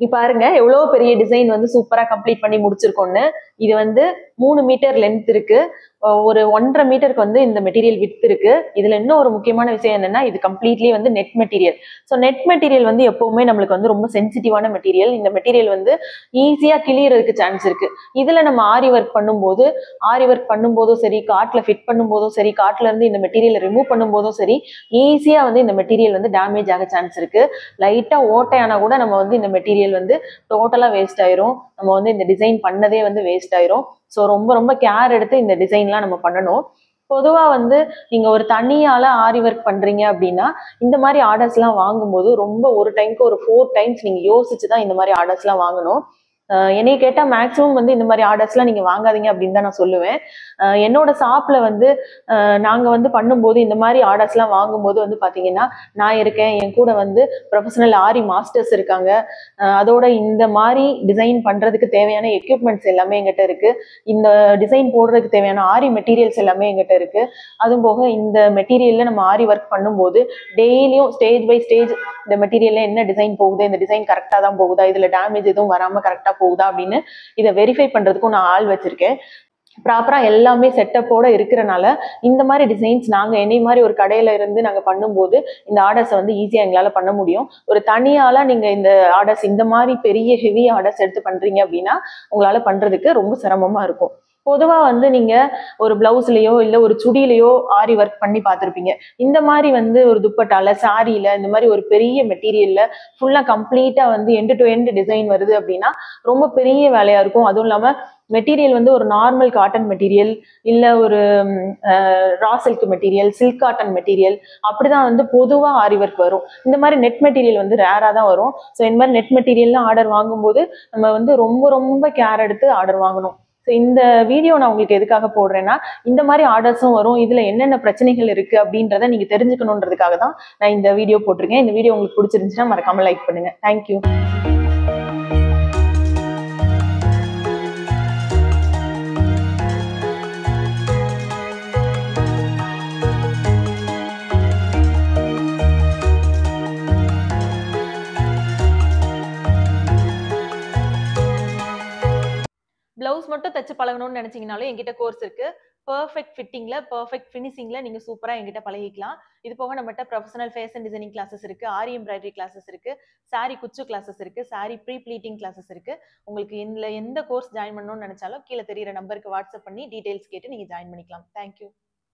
இங்க பாருங்க எவ்வளவு பெரிய டிசைன் வந்து சூப்பரா கம்ப்ளீட் பண்ணி முடிச்சிருக்கோம்னு. இது வந்து 3 மீட்டர் லென்த் இருக்கு, ஒரு 1.5 மீட்டருக்கு வந்து இந்த மெட்டீரியல் வித் இருக்கு. இதுல இன்னும் ஒரு முக்கியமான விஷயம் என்னன்னா, இது கம்ப்ளீட்லி வந்து net material. So net material வந்து எப்பவுமே நம்மளுக்கு வந்து ரொம்ப சென்சிட்டிவான மெட்டீரியல். இந்த மெட்டீரியல் வந்து ஈஸியா கிளியறதுக்கு சான்ஸ் இருக்கு. இதுல நம்ம ஆரி ஒர்க் பண்ணும்போதும் சரி, காட்ல ஃபிட் பண்ணும்போதும் சரி, காட்ல இருந்து இந்த மெட்டீரியலை ரிமூவ் பண்ணும்போதும் சரி, ஈஸியா வந்து இந்த மெட்டீரியல் வந்து டேமேஜ் ஆக சான்ஸ் இருக்கு. லைட்டா ஓட்டையானா கூட நம்ம வந்து இந்த மெட்டீரியல் வந்து டோட்டலா வேஸ்ட் ஆயிரும். நம்ம வந்து இந்த டிசைன் பண்ணதே வந்து வேஸ்ட் ஆயிரும். ஸோ ரொம்ப ரொம்ப கேர் எடுத்து இந்த டிசைன்லாம் நம்ம பண்ணணும். பொதுவா வந்து நீங்க ஒரு தனியால ஆரி ஒர்க் பண்றீங்க அப்படின்னா, இந்த மாதிரி ஆர்டர்ஸ் எல்லாம் வாங்கும்போது ரொம்ப ஒரு டைம்க்கு ஒரு 4 டைம்ஸ் நீங்க யோசிச்சுதான் இந்த மாதிரி ஆர்டர்ஸ் எல்லாம் வாங்கணும். என்னைய கேட்டா மேக்ஸிமம் வந்து இந்த மாதிரி ஆர்டர்ஸ்லாம் நீங்க வாங்காதீங்க அப்படின்னு தான் நான் சொல்லுவேன். என்னோட ஷாப்ல வந்து நாங்க வந்து பண்ணும்போது இந்த மாதிரி ஆர்டர்ஸ்லாம் வாங்கும்போது வந்து பாத்தீங்கன்னா, நான் இருக்கேன், என் கூட வந்து ப்ரொஃபஷனல் ஆரி மாஸ்டர்ஸ் இருக்காங்க. அதோட இந்த மாதிரி டிசைன் பண்றதுக்கு தேவையான எக்யூப்மெண்ட்ஸ் எல்லாமே எங்கிட்ட இருக்கு. இந்த டிசைன் போடுறதுக்கு தேவையான ஆரி மெட்டீரியல்ஸ் எல்லாமே எங்கிட்ட இருக்கு. அதுவும் போக இந்த மெட்டீரியல்ல நம்ம ஆரி ஒர்க் பண்ணும்போது டெய்லியும் ஸ்டேஜ் பை ஸ்டேஜ் இந்த மெட்டீரியல்ல என்ன டிசைன் போகுது, இந்த டிசைன் கரெக்டா தான் போகுதா, இதுல டேமேஜ் எதுவும் வராம கரெக்டா போகுதா அப்படின்னு இதை வெரிஃபை பண்றதுக்கும் நான் ஆள் வச்சிருக்கேன். ப்ராப்பரா எல்லாமே செட்டப்போட இருக்கிறனால இந்த மாதிரி டிசைன்ஸ் நாங்க என்னை மாதிரி ஒரு கடையில இருந்து நாங்க பண்ணும்போது இந்த ஆர்டர்ஸை வந்து ஈஸியா எங்களால பண்ண முடியும். ஒரு தனியால நீங்க இந்த ஆர்டர்ஸ் இந்த மாதிரி பெரிய ஹெவி ஆர்டர்ஸ் எடுத்து பண்றீங்க அப்படின்னா உங்களால பண்றதுக்கு ரொம்ப சிரமமா இருக்கும். பொதுவா வந்து நீங்க ஒரு பிளவுஸ்லயோ இல்ல ஒரு சுடியிலயோ ஆரி ஒர்க் பண்ணி பார்த்திருப்பீங்க. இந்த மாதிரி வந்து ஒரு துப்பட்டால, சாரியில இந்த மாதிரி ஒரு பெரிய மெட்டீரியல்ல ஃபுல்லா கம்ப்ளீட்டா வந்து எண்டு டு எண்டு டிசைன் வருது அப்படின்னா ரொம்ப பெரிய வேலையா இருக்கும். அதுவும் இல்லாம மெட்டீரியல் வந்து ஒரு நார்மல் காட்டன் மெட்டீரியல் இல்ல ஒரு raw silk material, silk cotton material அப்படிதான் வந்து பொதுவா ஆரி ஒர்க் வரும். இந்த மாதிரி நெட் மெட்டீரியல் வந்து ரேரா தான் வரும். ஸோ இந்த மாதிரி நெட் மெட்டீரியல்லாம் ஆர்டர் வாங்கும்போது நம்ம வந்து ரொம்ப ரொம்ப கேர் எடுத்து ஆர்டர் வாங்கணும். ஸோ இந்த வீடியோ நான் உங்களுக்கு எதுக்காக போடுறேன்னா, இந்த மாதிரி ஆர்டர்ஸும் வரும், இதுல என்னென்ன பிரச்சனைகள் இருக்கு அப்படின்றத நீங்க தெரிஞ்சுக்கணுன்றதுக்காக தான் நான் இந்த வீடியோ போட்டிருக்கேன். இந்த வீடியோ உங்களுக்கு பிடிச்சிருந்துச்சுன்னா மறக்காம லைக் பண்ணுங்க. தேங்க்யூ. பிளவுஸ் மட்டும் தச்சு பழகணும்னு நினைச்சீங்கனாலும் என்கிட்ட கோர்ஸ் இருக்கு. பெர்ஃபெக்ட் ஃபிட்டிங்ல, பெர்ஃபெக்ட் ஃபினிஷிங்ல நீங்க சூப்பரா என்கிட்ட பழகிக்கலாம். இது போக நம்மகிட்ட ப்ரொஃபஷனல் ஃபேஷன் டிசைனிங் கிளாஸஸ் இருக்கு, ஆரி எம்ப்ராய்டரி கிளாஸஸ் இருக்கு, சாரி குச்சு கிளாஸஸ் இருக்கு, சாரி ப்ரீ ப்ளீட்டிங் கிளாஸஸ் இருக்கு. உங்களுக்கு இதுல எந்த கோர்ஸ் ஜாயின் பண்ணணும்னு நினைச்சாலும் கீழே தெரியுற நம்பருக்கு வாட்ஸ்அப் பண்ணி டீடைல்ஸ் கேட்டு நீங்க ஜாயின் பண்ணிக்கலாம். தேங்க்யூ.